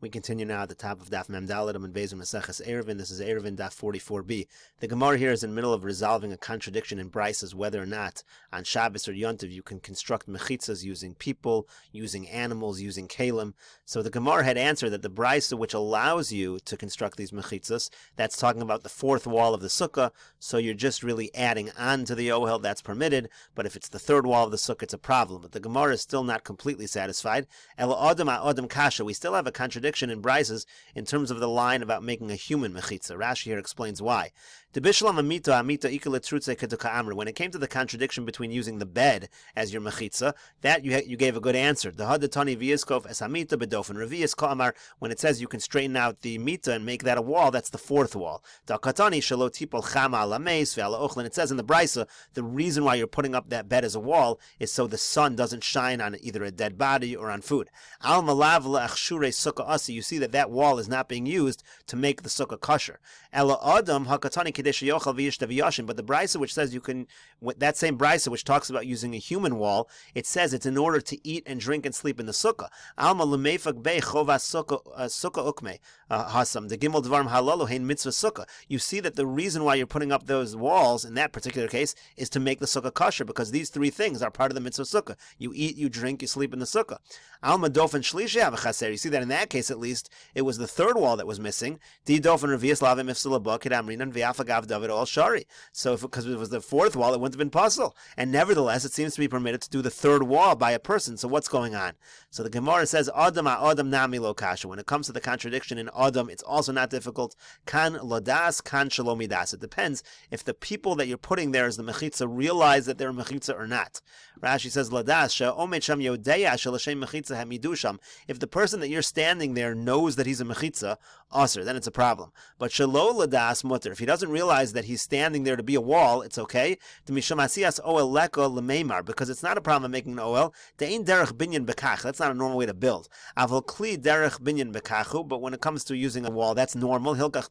We continue now at the top of Daf Mem Daled and Beis Meseches Eruvin. This is Eruvin Daf 44b. The Gemara here is in the middle of resolving a contradiction in Brises whether or not on Shabbos or Yontiv you can construct mechitzas using people, using animals, using kalim. So the Gemara had answered that the Brisa which allows you to construct these mechitzas, that's talking about the fourth wall of the sukkah, so you're just really adding on to the ohel, that's permitted, but if it's the third wall of the sukkah, it's a problem. But the Gemara is still not completely satisfied. Ela adam adam kasha, we still have a contradiction in Brises in terms of the line about making a human mechitza. Rashi here explains why. When it came to the contradiction between using the bed as your mechitza, that you gave a good answer. When it says you can straighten out the mita and make that a wall, that's the fourth wall. It says in the Brisa, the reason why you're putting up that bed as a wall is so the sun doesn't shine on either a dead body or on food. You see that wall is not being used to make the sukkah kosher. But the Brisa which says you can, that same Brisa which talks about using a human wall, it says it's in order to eat and drink and sleep in the sukkah. You see that the reason why you're putting up those walls in that particular case is to make the sukkah kosher, because these three things are part of the mitzvah sukkah. You eat, you drink, you sleep in the sukkah. You see that in that case, at least, it was the third wall that was missing. So because it was the fourth wall, it wouldn't have been possible. And nevertheless, it seems to be permitted to do the third wall by a person. So what's going on? So the Gemara says, Adam nami lo kasha. When it comes to the contradiction in Adam, it's also not difficult. Kan lodas, kan shalomidas. It depends if the people that you're putting there as the mechitza realize that they're a mechitza or not. Rashi says, Ladas, she'omet sham yodeya she'lashem mechitza hamidusham. If the person that you're standing there knows that he's a mechitza, aser, then it's a problem. But shelo ladas mutter. If he doesn't realize that he's standing there to be a wall, it's okay. Because it's not a problem of making an oel. That's not a normal way to build. But when it comes to using a wall, that's normal. That's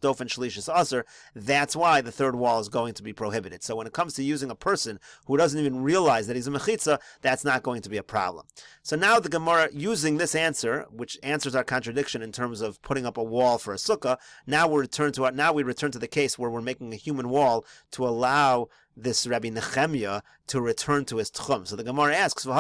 why the third wall is going to be prohibited. So when it comes to using a person who doesn't even realize that he's a mechitza, that's not going to be a problem. So now the Gemara, using this answer, which answers our contradiction in terms of putting up a wall for a sukkah, now we return to the case where we're making a human wall to allow this Rabbi Nechemia to return to his tchum. So the Gemara asks, but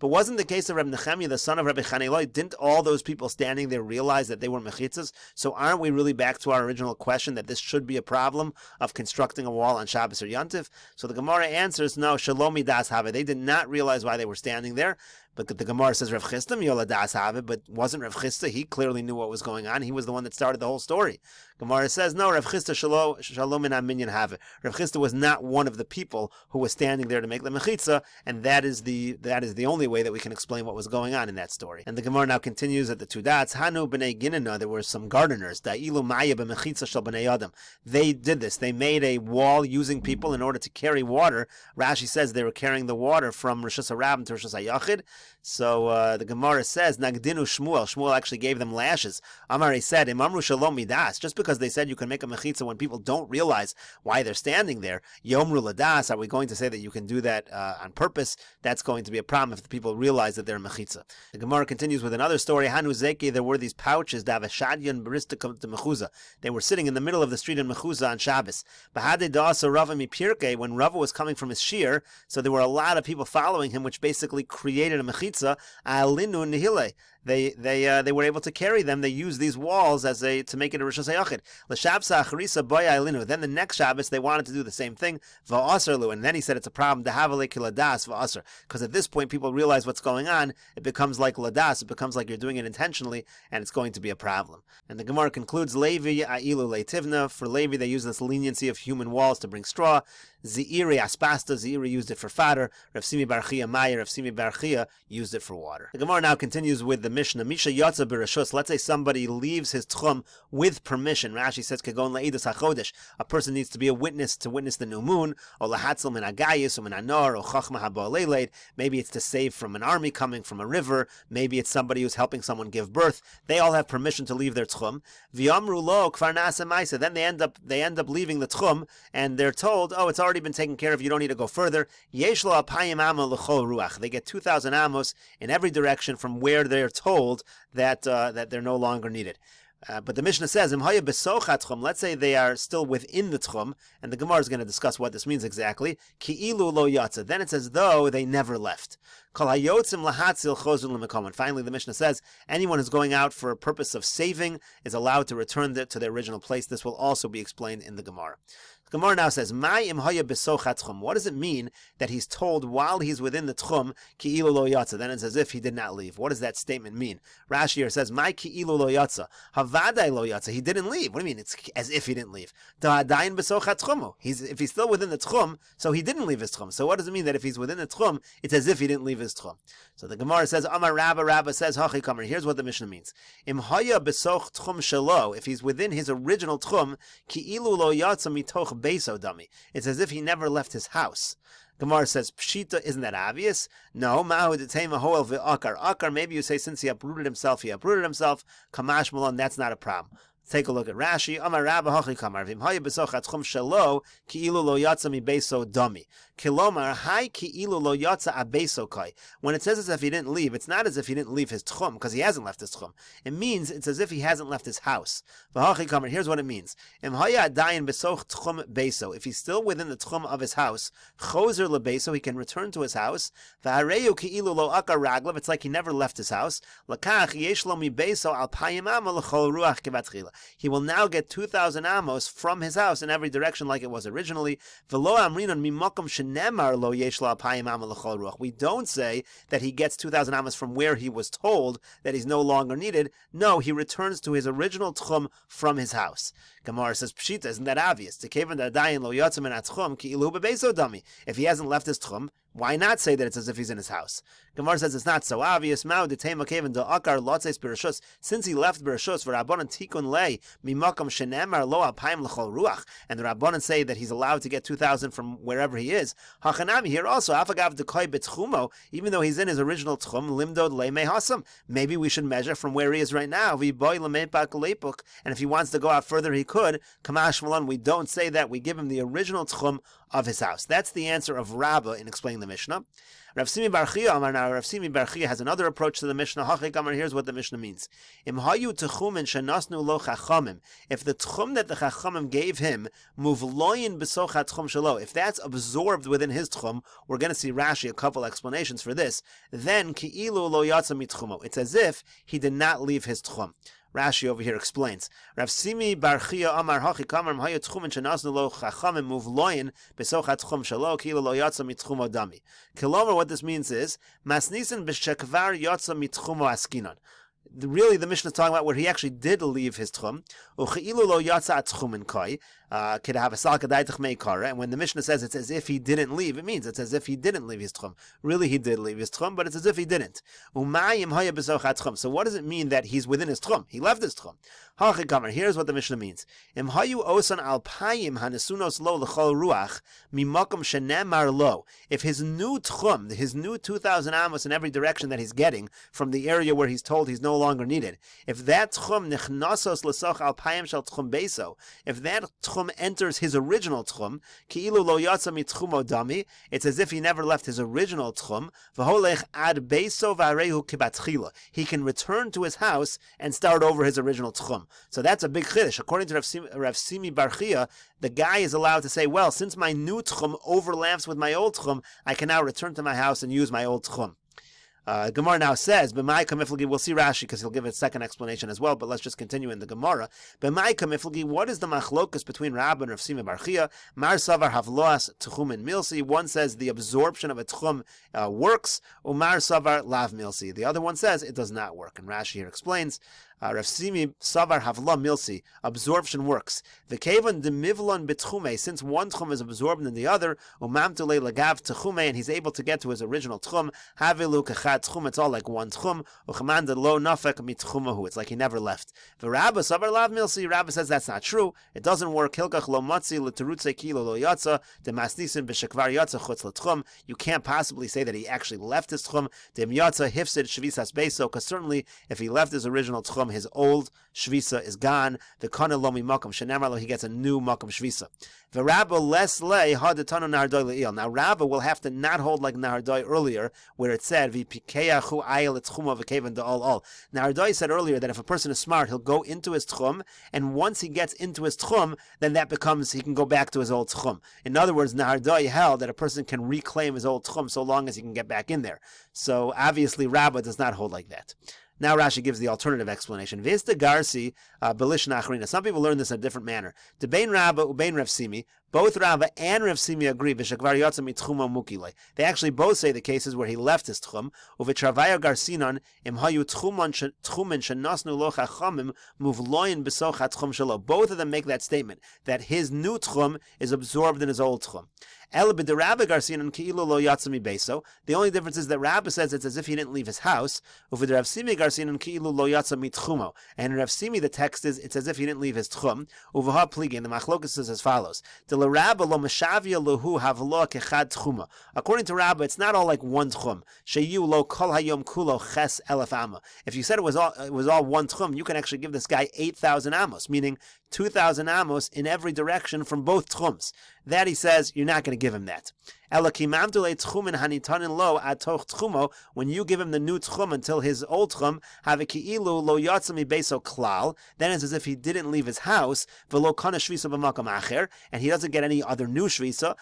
wasn't the case of Rabbi Nechemia, the son of Rabbi Chaniloi, didn't all those people standing there realize that they were mechitzas? So aren't we really back to our original question that this should be a problem of constructing a wall on Shabbos or Yontiv? So the Gemara answers, no, shalomi das have. They did not realize why they were standing there. But the Gemara says, Rav Chisda miyola das have, but wasn't Rav Chisda? He clearly knew what was going on. He was the one that started the whole story. Gemara says, no, Rav Chisda shalom and minyan have. Rav Chisda was not one of the people who was standing there to make the mechitza, and that is the only way that we can explain what was going on in that story. And the Gemara now continues at the two dots. Hanu b'nei ginena, there were some gardeners. Da'ilu maya b'mechitza shel b'nei adam. They did this. They made a wall using people in order to carry water. Rashi says they were carrying the water from Rishus HaRabim to Rishus HaYachid. So the Gemara says, Nagdinu Shmuel. Shmuel actually gave them lashes. Amar said, Imamru shalom midas. Just because they said you can make a mechitza when people don't realize why they're standing there, Yomru ladas, are we going to say that you can do that on purpose? That's going to be a problem if the people realize that they're a mechitza. The Gemara continues with another story. Hanu zeki, there were these pouches, davashadyan baristikum to mechuzah. They were sitting in the middle of the street in mechuzah on Shabbos. Bahade da'asa Rava mipirke, when Rava was coming from his shir, so there were a lot of people following him, which basically created a mechitza. Alinu nihile. They were able to carry them. They used these walls to make it a Rishus HaYachid. L'shabsa acharisa boya alinu. Then the next Shabbos they wanted to do the same thing. Va'asarlu, and then he said it's a problem. Dehavale kiladas va'asar. Because at this point people realize what's going on. It becomes like ladas. It becomes like you're doing it intentionally, and it's going to be a problem. And the Gemara concludes, Levi ailu leitivna. For Levi they use this leniency of human walls to bring straw. Zeiri aspasta. Zeiri used it for fodder. Rav Simi Bar Chia Maya. Rav Simi Bar Chia used it for water. The Gemara now continues with the Mishnah, Misha Yatza Bereshus, let's say somebody leaves his tchum with permission. Rashi says, Kagon Le'idus HaChodesh, a person needs to be a witness to witness the new moon, or Lahatzel Min Agayis, or Min Anor, or Chachma Haba. Maybe it's to save from an army coming from a river, maybe it's somebody who's helping someone give birth. They all have permission to leave their tchum. V'yamru lo kvar nasa ma'isa. Then they end up leaving the tchum, and they're told, oh, it's already been taken care of, you don't need to go further. Yesh lo apayim amo l'chol ruach. They get 2,000 amos in every direction from where they're told that they're no longer needed. But the Mishnah says, let's say they are still within the tchum, and the Gemara is going to discuss what this means exactly. Ki'ilu lo yatsa. Then it's as though they never left. And finally, the Mishnah says, anyone who's going out for a purpose of saving is allowed to return to their original place. This will also be explained in the Gemara. The Gemara now says, what does it mean that he's told while he's within the tchum, ki'ilu lo yatsa? Then it's as if he did not leave. What does that statement mean? Rashi here says, my ki'ilu lo yatsa, havadai lo yatsa. He didn't leave. What do you mean? It's as if he didn't leave. If he's still within the tchum, so he didn't leave his tchum. So what does it mean that if he's within the tchum, it's as if he didn't leave his tchum? So the Gemara says, Amar Rabba says, Hachi Kamer. Here's what the Mishnah means. Im haya besoch tchum shelo. If he's within his original tchum, ki'ilu lo yatsa mitoch beiso dami. It's as if he never left his house. Gemara says, Pshita, isn't that obvious? No. Mahu detema hoel ve'akar. Akar, maybe you say since he uprooted himself, Kamash malon, that's not a problem. Take a look at Rashi. Amar Rabba Hachi Kamar. Vim haya besochat chum shelo ki'ilu lo yatsa mi beso dami. Kilomar hai ki'ilu lo yatsa abeso kai. When it says as if he didn't leave, it's not as if he didn't leave his tchum because he hasn't left his tchum. It means it's as if he hasn't left his house. V'hachi Kamar. Here's what it means. Im haya adayin besoch tchum beso. If he's still within the tchum of his house, chozer lebeso, he can return to his house. V'hareyu ki'ilu lo akar raglav. It's like he never left his house. Lakach yesh lo mi beso al payim ama l'chol ruach kevatchila. He will now get 2,000 amos from his house in every direction like it was originally. We don't say that he gets 2,000 amos from where he was told that he's no longer needed. No, he returns to his original tchum from his house. Gemara says, Pshita, isn't that obvious? If he hasn't left his tchum, why not say that it's as if he's in his house? Gemara says it's not so obvious. Since he left Bereshus, and the Rabbanan say that he's allowed to get 2,000 from wherever he is. Hachanami here also, even though he's in his original tchum, maybe we should measure from where he is right now. And if he wants to go out further, he could. Kamash Malon, we don't say that. We give him the original tchum of his house. That's the answer of Rabbah in explaining the Mishnah. Rav Simi Bar Chia Amar, now Rav Simi Bar Chia has another approach to the Mishnah. Hachik Amar, here's what the Mishnah means. Im hayu techumen shenasnu lo chachamim. If the tchum that the chachamim gave him, muvloyin besoch ha-tchum shelo, if that's absorbed within his tchum, we're going to see Rashi a couple explanations for this, then ki'ilu lo yatsa mitchumo. It's as if he did not leave his tchum. Rashi over here explains. Rav Simi Bar Chia Amar Hachi Kamar Mhaya Tchumen Shenasnu Lo Chachamim Muvloyin Besochat Tchum Shalo Kilo Lo Yatsa Mitchumo Dami. Kilomer, what this means is Masnisen B'Shekvar Yatsa Mitchumo Askinon. Really, the Mishnah is talking about where he actually did leave his tchum. Uchi'ilu lo yatsa tchumen kai. Could have a salkadaitach meikara. And when the Mishnah says it's as if he didn't leave, it means it's as if he didn't leave his tchum. Really, he did leave his tchum, but it's as if he didn't. Umayim haya b'sochat tchum. So what does it mean that he's within his tchum? He left his tchum. Hachikamer. Here's what the Mishnah means. Im hayu osan alpayim hanesunos lo l'chol ruach mimakom shenemar lo. If his new tchum, his new 2,000 amos in every direction that he's getting from the area where he's told he's no longer needed, if that tchum nichnasos l'soch alpayim shel tchum beso, if that tchum enters his original tchum, ki'ilu lo yatsa mitchumo dami, it's as if he never left his original tchum, v'holech ad beso v'arehu kibatchila. He can return to his house and start over his original tchum. So that's a big chiddush. According to Rav Simi Bar Chia, the guy is allowed to say, well, since my new tchum overlaps with my old tchum, I can now return to my house and use my old tchum. Gemara now says, we'll see Rashi because he'll give a second explanation as well, but let's just continue in the Gemara. What is the machlokus between Rabbah and Rav Simi Bar Chia? Mar savar havloas tchumen milsi. One says the absorption of a tchum works, umar savar lav milsi. The other one says it does not work. And Rashi here explains, Rav Simi Savar Havla Milsi, absorption works. The Kevan de Mivlon Betchume, since one tchum is absorbed in the other, Umamtule Lagav Tchume, and he's able to get to his original tchum, Havilu Kachat Tchum, it's all like one tchum, Uchamanda Lo Nafek Mitchumahu, it's like he never left. The Rabba Savar Lav Milsi, Rabba says that's not true. It doesn't work. Hilkach Lo Matzi L'Terutze Kilo Lo Yatza, De Masnisim B'Shekvar Yatza Chutz L'Tchum. You can't possibly say that he actually left his tchum. Dem Yatza Hifsid Shvisas Beso, because certainly if he left his original tchum, his old shvisa is gone. The kana lomi makom shenemar, he gets a new makom shvisa. The Rabba less lay hadetanu nahardoi leil. Now Rabba will have to not hold like nahardoi earlier, where it said v'pikeyachu ayel etchuma v'kevan de'ol all. Nahardoi said earlier that if a person is smart, he'll go into his tchum, and once he gets into his tchum, then that becomes he can go back to his old tchum. In other words, nahardoi held that a person can reclaim his old tchum so long as he can get back in there. So obviously Rabba does not hold like that. Now Rashi gives the alternative explanation. Vista Garsi Belish Nachrina. Some people learn this in a different manner. Debain Rabba Ubain Rav Simi. Both Rabba and Rav Simi agree. They actually both say the cases where he left his tchum. Uvitravaya Garsinon Imhayu Tchumen Shenasnu Lo Chachamim Muvloyin Besocha Tchum Shalo. Both of them make that statement that his new tchum is absorbed in his old tchum. The only difference is that Rabba says it's as if he didn't leave his house. And Rav Simi, the text is it's as if he didn't leave his tchum. And the machlokas is as follows: according to Rabba, it's not all like one tchum. If you said it was all one tchum, you can actually give this guy 8,000 amos, meaning 2,000 amos in every direction from both tchums. That he says you're not going to give him that. When you give him the new tchum until his old tchum, then it's as if he didn't leave his house, and he doesn't get any other new shvisa.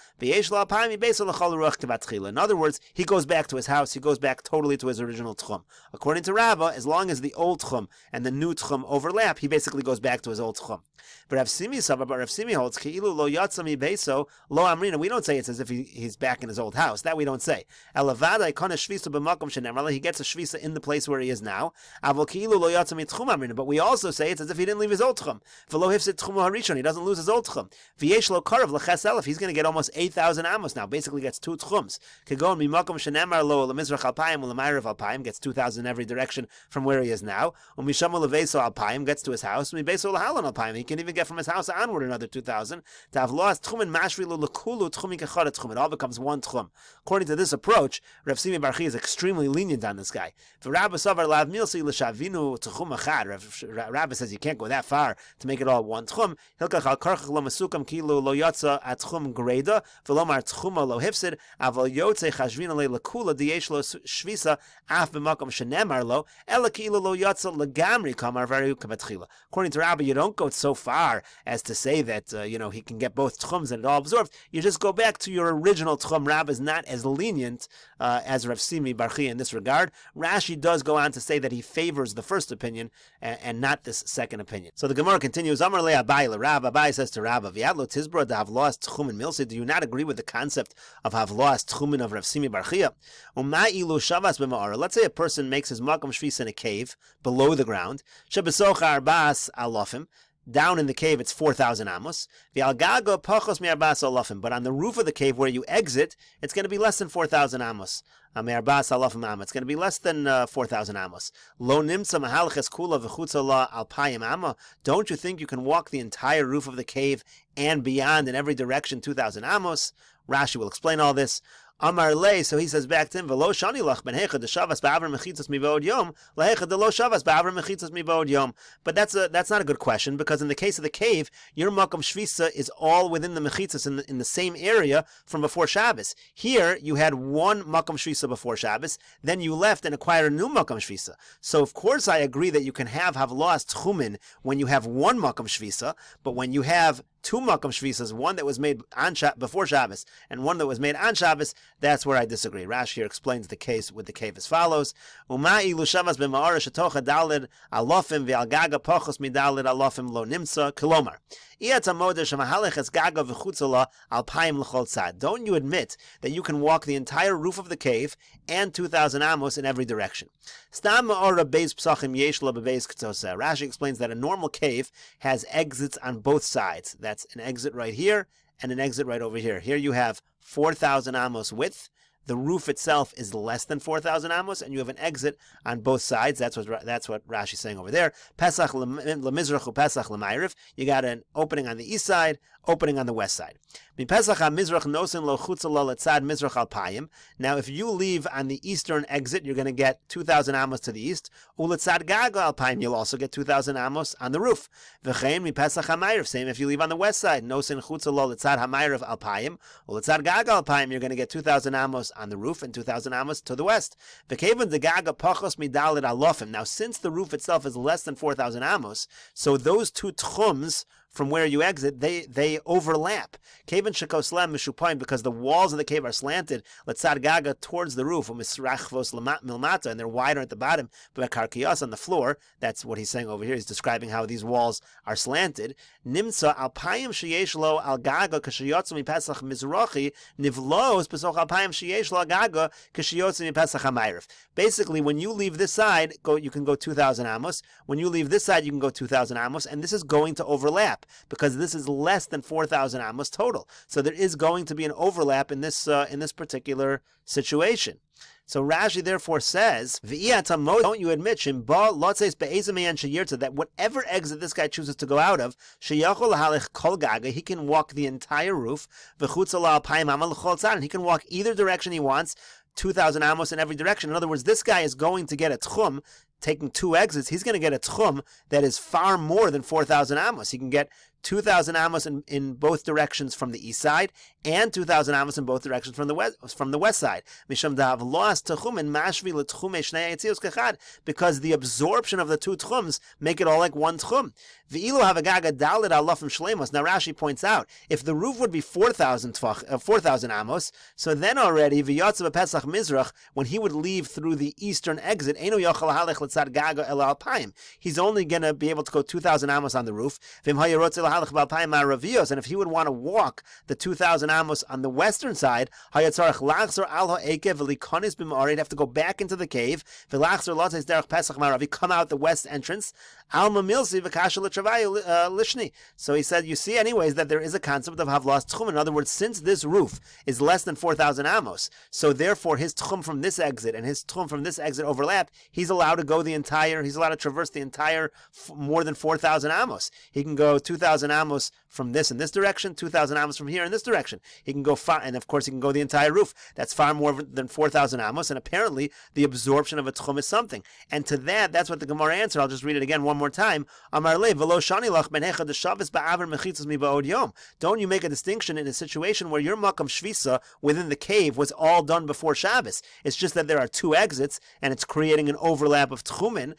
In other words, he goes back to his house, he goes back totally to his original tchum. According to Rava, as long as the old tchum and the new tchum overlap, he basically goes back to his old tchum. But Rav Simi holds lo amrina. We don't say it's as if he's back in his old house. That we don't say. He gets a shvisa in the place where he is now. But we also say it's as if he didn't leave his old tchum. He doesn't lose his old tchum. He's going to get almost 8,000 amos now. Basically gets two tchums. Gets 2,000 in every direction from where he is now. Gets to his house. He can even get from his house onward another 2,000. To have lost tchum and mashrilu lekulu tchum ikachad tchum, it all becomes one tchum. According to this approach, Rav Simi Barchi is extremely lenient on this guy. Rabba savar lav milsi l'shavinu tchum achad. Rabba says you can't go that far to make it all one tchum. Hilkach al karchach lo masukam kilu lo yatsa at tchum greda v'lomar tchuma lo hifsid aval yotze chashvina le lekula diyesh lo shvisa af b'makom shenemar lo ela kilu lo yatsa legamri kamar varu kavatchila. According to Rabba, you don't go so far as to say that he can get both tchums and it all absorbed. You just go back to your original tchum. Rabba is not as lenient as Rav Simi Barchi in this regard. Rashi does go on to say that he favors the first opinion and not this second opinion. So the Gemara continues. Amar le Abai le Rav. Abai says to Rabba, V'yadlo tizbra to have lost tchumin milsi. Do you not agree with the concept of have lost tchumin of Rav Simi Barchia? Uma'ilu shavas b'ma'ara. Let's say a person makes his makom shvis in a cave below the ground. Shebesocha arbas alofim. Down in the cave, it's 4,000 amos. But on the roof of the cave where you exit, it's going to be less than 4,000 amos. It's going to be less than 4,000 amos. Don't you think you can walk the entire roof of the cave and beyond in every direction 2,000 amos? Rashi will explain all this. Amar le, so he says back to him, V'lo shani lach ben hecha de shavas ba'avra mechitzas mivod yom, lehecha de lo shavas ba'avra mechitzas mivod yom. But that's not a good question, because in the case of the cave, your makom shvisa is all within the mechitzas in the same area from before Shabbos. Here, you had one makom shvisa before Shabbos, then you left and acquired a new makom shvisa. So of course I agree that you can have lost tchumin when you have one makom shvisa, but when you have two makam shvisas, one that was made on before Shabbos and one that was made on Shabbos, that's where I disagree. Rashi here explains the case with the cave as follows: Uma'i lushavas b'ma'ara shetocha dalid alofim ve'al gaga pochos midalid alofim lo nimsa kilomar. Don't you admit that you can walk the entire roof of the cave and 2,000 amos in every direction? Rashi explains that a normal cave has exits on both sides. That's an exit right here and an exit right over here. Here you have 4,000 amos width. The roof itself is less than 4,000 amos, and you have an exit on both sides. That's what Rashi's saying over there. Pesach lemizrach Pesach lemayriv. You got an opening on the east side, opening on the west side. Now, if you leave on the eastern exit, you're going to get 2,000 amos to the east. You'll also get 2,000 amos on the roof. Same if you leave on the west side. You're going to get 2,000 amos on the roof and 2,000 amos to the west. Now, since the roof itself is less than 4,000 amos, so those two tchums from where you exit, they overlap. Because the walls of the cave are slanted, letzad gaga towards the roof, and they're wider at the bottom, but on the floor. That's what he's saying over here. He's describing how these walls are slanted. Nimsa alpayim sheyesh lo al gaga kashiyotzu mipesach mizrachi nivlos besoch alpayim sheyesh lo al gaga kashiyotzu mipesach hamayriv. Basically, when you leave this side, you can go 2,000 amos. When you leave this side, you can go 2,000 amos, and this is going to overlap because this is less than 4,000 amos total. So there is going to be an overlap in this particular situation. So Rashi therefore says, don't you admit that whatever exit this guy chooses to go out of, he can walk the entire roof, and he can walk either direction he wants, 2,000 amos in every direction. In other words, this guy is going to get a tchum, taking two exits. He's going to get a tchum that is far more than 4,000 amos. He can get 2,000 amos in both directions from the east side, and 2,000 amos in both directions from the west side. Because the absorption of the two tchums make it all like one tchum. Now Rashi points out, if the roof would be 4,000 amos, so then already Pesach Mizrach, when he would leave through the eastern exit, he's only going to be able to go 2,000 amos on the roof. And if he would want to walk the 2,000 amos on the western side, he'd have to go back into the cave, come out the west entrance. So he said, you see anyways that there is a concept of havlas tchum. In other words, since this roof is less than 4,000 amos, so therefore his tchum from this exit and his tchum from this exit overlap, he's allowed to traverse the entire more than 4,000 amos. He can go 2,000 amos from this in this direction, 2,000 amos from here in this direction. He can go far, and of course he can go the entire roof. That's far more than 4,000 amos, and apparently the absorption of a tchum is something. And to that's what the Gemara answered. I'll just read it again one more time. Don't you make a distinction in a situation where your makam shvisa within the cave was all done before Shabbos? It's just that there are two exits, and it's creating an overlap of tchumin.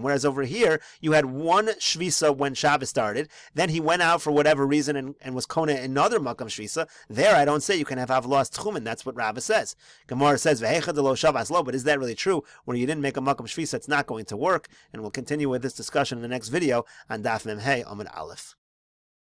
Whereas over here, you had one shvisa when Shabbos started, then he went out for whatever reason and was kona another makam shvisa. There, I don't say you can have lost tchumin. That's what Rabbah says. Gemara says, but is that really true? When you didn't make a makam shvisa, it's not going to work. And we'll continue with this discussion in the next video on Daf Mem Hey Amud Aleph.